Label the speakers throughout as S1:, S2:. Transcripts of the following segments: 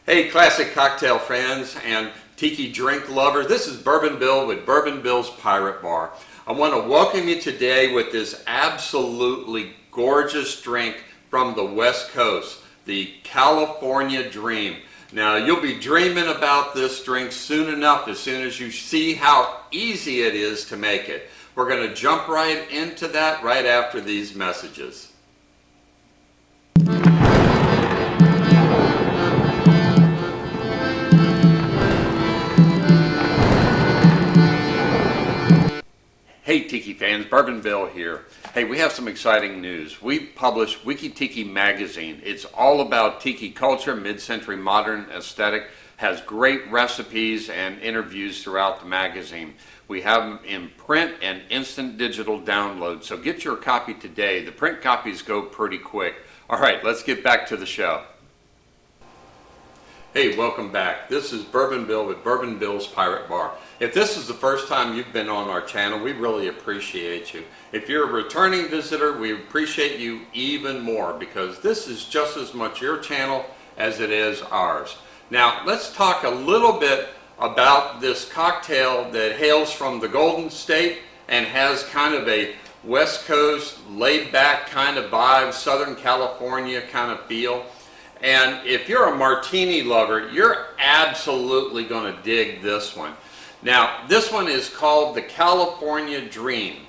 S1: Hey, classic cocktail friends and tiki drink lovers. This is Bourbon Bill with Bourbon Bill's Pirate Bar. I want to welcome you today with this absolutely gorgeous drink from the West Coast, the California Dream. Now, you'll be dreaming about this drink soon enough, as soon as you see how easy it is to make it. We're going to jump right into that right after these messages. Hey Tiki fans, Bourbon Bill here. Hey, we have some exciting news. We publish Wiki Tiki magazine. It's all about tiki culture, mid-century modern aesthetic, has great recipes and interviews throughout the magazine. We have them in print and instant digital download, so get your copy today. The print copies go pretty quick. All right, let's get back to the show. Hey, welcome back. This is Bourbon Bill with Bourbon Bill's Pirate Bar. If this is the first time you've been on our channel, we really appreciate you. If you're a returning visitor, we appreciate you even more because this is just as much your channel as it is ours. Now, let's talk a little bit about this cocktail that hails from the Golden State and has kind of a West Coast, laid-back kind of vibe, Southern California kind of feel. And if you're a martini lover, you're absolutely going to dig this one. Now, this one is called the California Dream.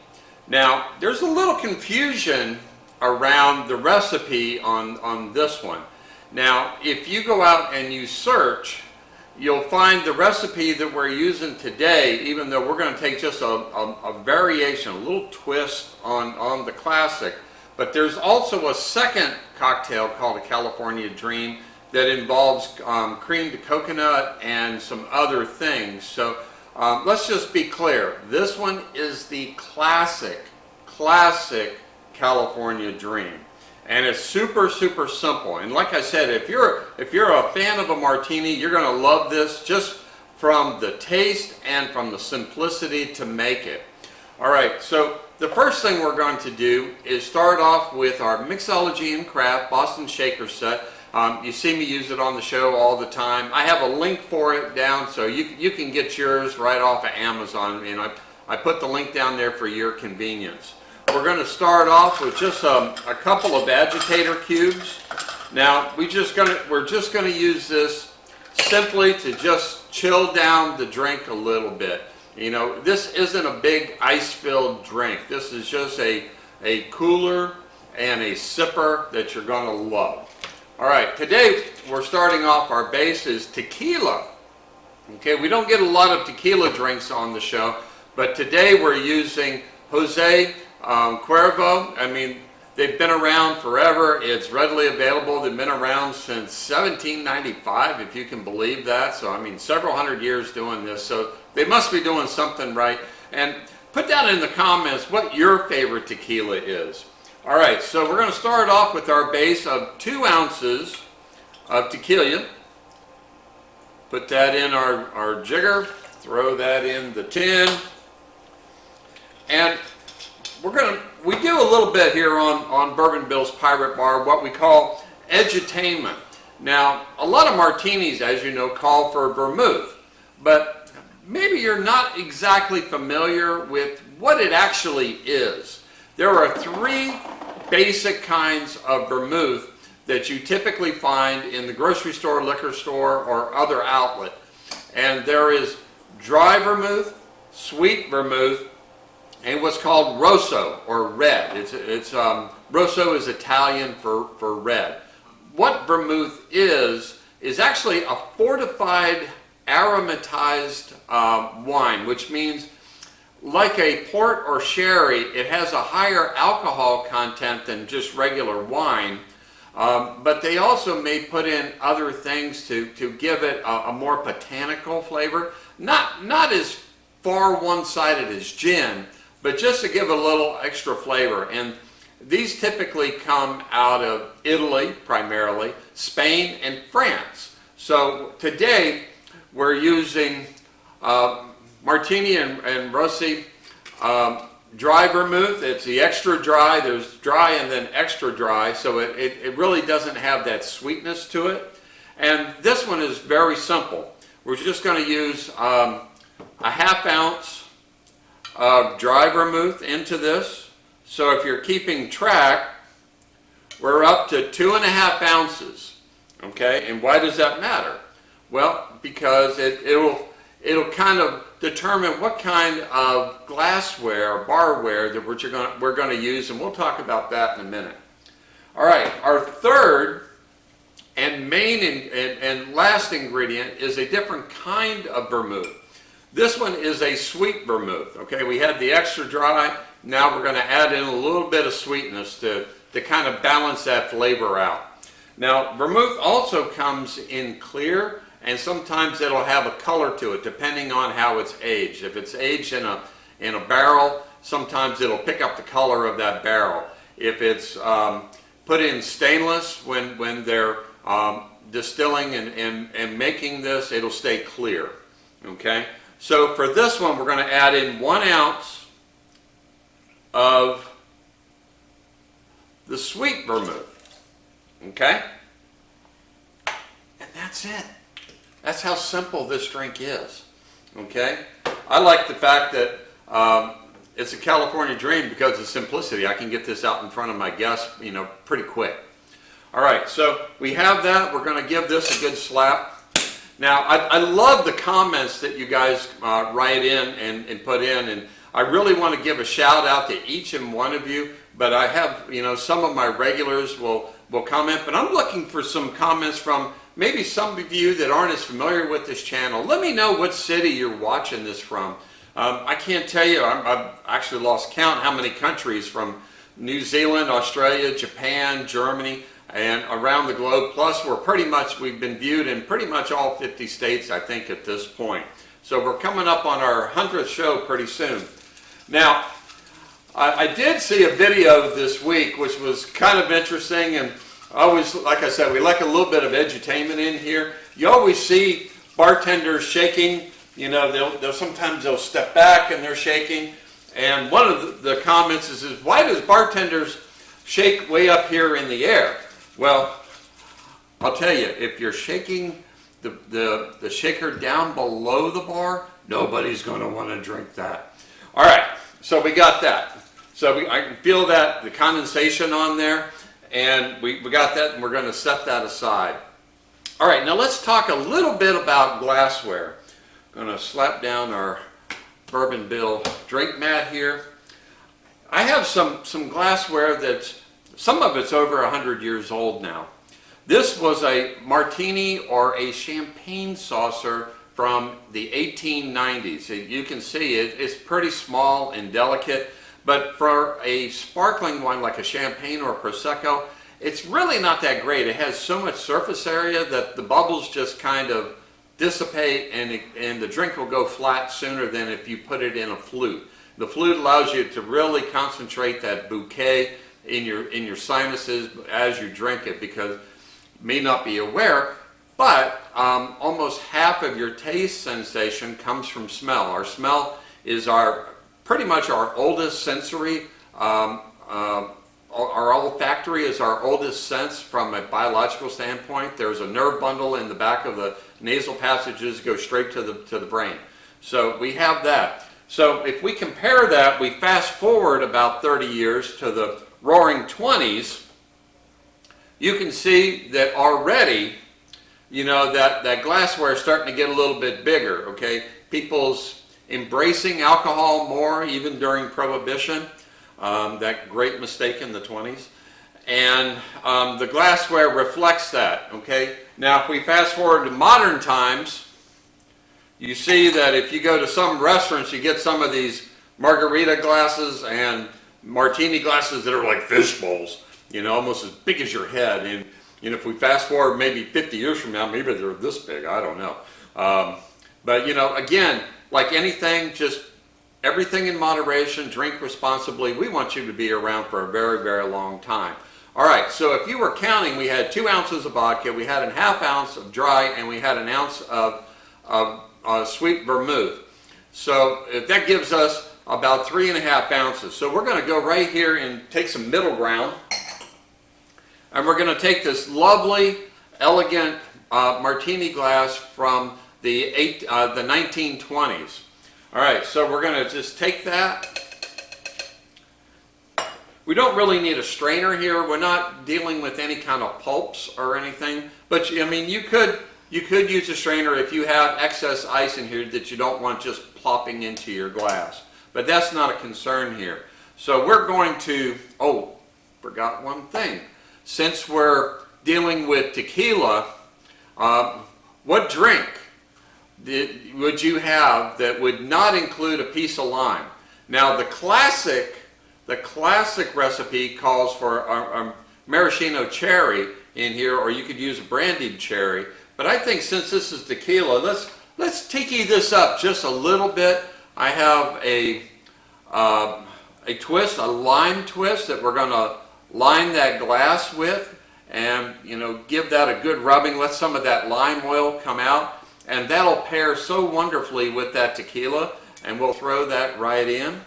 S1: Now, there's a little confusion around the recipe on this one. Now, if you go out and you search, you'll find the recipe that we're using today, even though we're going to take just a variation, a little twist on the classic. But there's also a second cocktail called a California Dream that involves cream to coconut and some other things. So let's just be clear. This one is the classic California Dream. And it's super simple. And like I said, if you're a fan of a martini, you're going to love this just from the taste and from the simplicity to make it. All right, so the first thing we're going to do is start off with our Mixology and Craft Boston Shaker set. You see me use it on the show all the time. I have a link for it down, so you can get yours right off of Amazon. And I put the link down there for your convenience. We're going to start off with just a couple of agitator cubes. Now we're just going to use this simply to just chill down the drink a little bit. You know, this isn't a big ice-filled drink. This is just a cooler and a sipper that you're going to love. All right, today we're starting off, our base is tequila. Okay, we don't get a lot of tequila drinks on the show, but today we're using Jose Quervo. I mean, they've been around forever. It's readily available. They've been around since 1795, if you can believe that. So, I mean, several hundred years doing this. So they must be doing something right. And put down in the comments what your favorite tequila is. All right, so we're going to start off with our base of 2 ounces of tequila. Put that in our jigger. Throw that in the tin. And we do a little bit here on Bourbon Bill's Pirate Bar, what we call edutainment. Now, a lot of martinis, as you know, call for vermouth, but maybe you're not exactly familiar with what it actually is. There are 3 basic kinds of vermouth that you typically find in the grocery store, liquor store, or other outlet. And there is dry vermouth, sweet vermouth, and what's called rosso, or red. Rosso is Italian for red. What vermouth is actually a fortified aromatized wine, which means like a port or sherry, it has a higher alcohol content than just regular wine, but they also may put in other things to give it a more botanical flavor. Not as far one-sided as gin, but just to give a little extra flavor. And these typically come out of Italy primarily, Spain, and France. So today we're using Martini and Rossi dry vermouth. It's the extra dry. There's dry and then extra dry, so it really doesn't have that sweetness to it. And this one is very simple. We're just going to use a ½ ounce of dry vermouth into this. So if you're keeping track, we're up to 2½ ounces. Okay, and why does that matter? Well, because it'll kind of determine what kind of glassware or barware that we're going to use, and we'll talk about that in a minute. All right, our third and main and last ingredient is a different kind of vermouth. This one is a sweet vermouth. Okay, we had the extra dry. Now we're going to add in a little bit of sweetness to kind of balance that flavor out. Now, vermouth also comes in clear, and sometimes it'll have a color to it depending on how it's aged. If it's aged in a barrel, sometimes it'll pick up the color of that barrel. If it's put in stainless when they're distilling and making this, it'll stay clear. Okay, so for this one, we're going to add in 1 ounce of the sweet vermouth. Okay, and that's it. That's how simple this drink is. Okay, I like the fact that it's a California Dream because of simplicity. I can get this out in front of my guests, pretty quick. All right, so we have that. We're going to give this a good slap. Now, I love the comments that you guys write in and put in, and I really want to give a shout out to each and one of you. But I have, some of my regulars will comment, but I'm looking for some comments from maybe some of you that aren't as familiar with this channel. Let me know what city you're watching this from. I can't tell you, I've actually lost count how many countries from New Zealand, Australia, Japan, Germany, and around the globe. Plus, we've been viewed in pretty much all 50 states, I think, at this point. So we're coming up on our 100th show pretty soon. Now, I did see a video this week, which was kind of interesting, and always, like I said, we like a little bit of edutainment in here. You always see bartenders shaking. Sometimes they'll step back and they're shaking. And one of the comments is why does bartenders shake way up here in the air? Well, I'll tell you, if you're shaking the shaker down below the bar, nobody's going to want to drink that. All right, so we got that. So I can feel that, the condensation on there, and we got that, and we're going to set that aside. All right, now let's talk a little bit about glassware. I'm going to slap down our Bourbon Bill drink mat here. I have some glassware that's, some of it's over 100 years old now. This was a martini or a champagne saucer from the 1890s. You can see it's pretty small and delicate. But for a sparkling wine like a champagne or a Prosecco, it's really not that great. It has so much surface area that the bubbles just kind of dissipate and the drink will go flat sooner than if you put it in a flute. The flute allows you to really concentrate that bouquet in your sinuses as you drink it, because you may not be aware, but almost half of your taste sensation comes from smell. Our smell is pretty much our oldest sensory. Our olfactory is our oldest sense from a biological standpoint. There's a nerve bundle in the back of the nasal passages, go straight to the brain. So we have that. So if we compare that, we fast forward about 30 years to the Roaring 20s, you can see that already, that glassware is starting to get a little bit bigger. Okay, people's embracing alcohol more, even during Prohibition, that great mistake in the 20s. And the glassware reflects that, okay? Now, if we fast forward to modern times, you see that if you go to some restaurants, you get some of these margarita glasses and martini glasses that are like fish bowls, almost as big as your head. And if we fast forward maybe 50 years from now, maybe they're this big, I don't know. But again, like anything, just everything in moderation, drink responsibly. We want you to be around for a very, very long time. All right, so if you were counting, we had 2 ounces of vodka, we had a ½ ounce of dry, and we had 1 ounce of sweet vermouth. So that gives us about 3½ ounces. So we're going to go right here and take some middle ground, and we're going to take this lovely, elegant Martini glass from the 1920s. All right, so we're going to just take that. We don't really need a strainer here. We're not dealing with any kind of pulps or anything. But I mean, you could use a strainer if you have excess ice in here that you don't want just plopping into your glass. But that's not a concern here. So we're going to, oh, forgot one thing. Since we're dealing with tequila, what drink would you have that would not include a piece of lime? Now the classic recipe calls for a maraschino cherry in here, or you could use a brandied cherry. But I think since this is tequila, let's tiki this up just a little bit. I have a twist, a lime twist that we're going to line that glass with, and give that a good rubbing. Let some of that lime oil come out, and that'll pair so wonderfully with that tequila. And we'll throw that right in.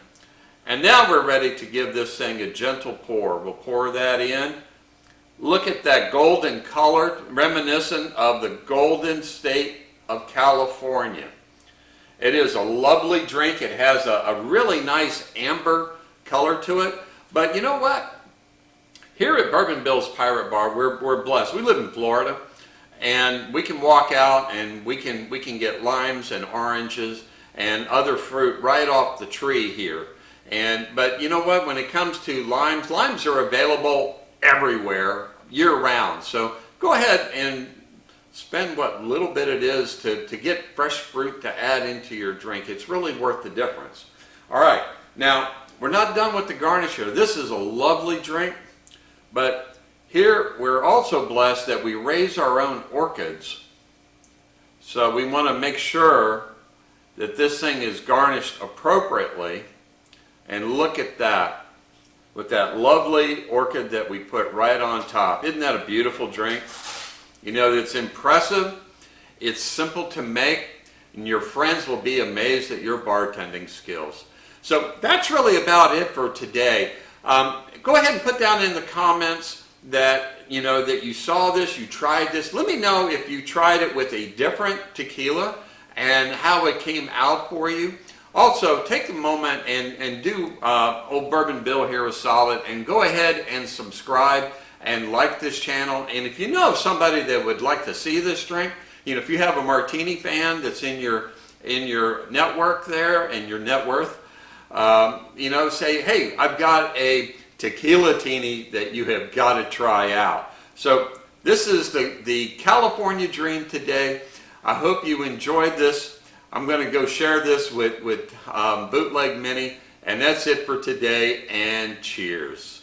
S1: And now we're ready to give this thing a gentle pour. We'll pour that in. Look at that golden color, reminiscent of the golden state of California. It is a lovely drink. It has a really nice amber color to it. But you know what? Here at Bourbon Bill's Pirate Bar, we're blessed. We live in Florida, and we can walk out and we can get limes and oranges and other fruit right off the tree here. But you know what? When it comes to limes are available everywhere year-round. So go ahead and spend what little bit it is to get fresh fruit to add into your drink. It's really worth the difference. All right, now we're not done with the garnish here. This is a lovely drink, but here we're also blessed that we raise our own orchids. So we want to make sure that this thing is garnished appropriately. And look at that, with that lovely orchid that we put right on top. Isn't that a beautiful drink? It's impressive, it's simple to make, and your friends will be amazed at your bartending skills. So that's really about it for today. Go ahead and put down in the comments that that you saw this, you tried this. Let me know if you tried it with a different tequila and how it came out for you. Also, take a moment and do old Bourbon Bill here a solid, and go ahead and subscribe and like this channel. And if you know of somebody that would like to see this drink, if you have a Martini fan that's in your network there and your net worth, say, hey, I've got a tequila-tini that you have got to try out. So this is the California Dream today. I hope you enjoyed this. I'm going to go share this with Bootleg Mini, and that's it for today, and cheers.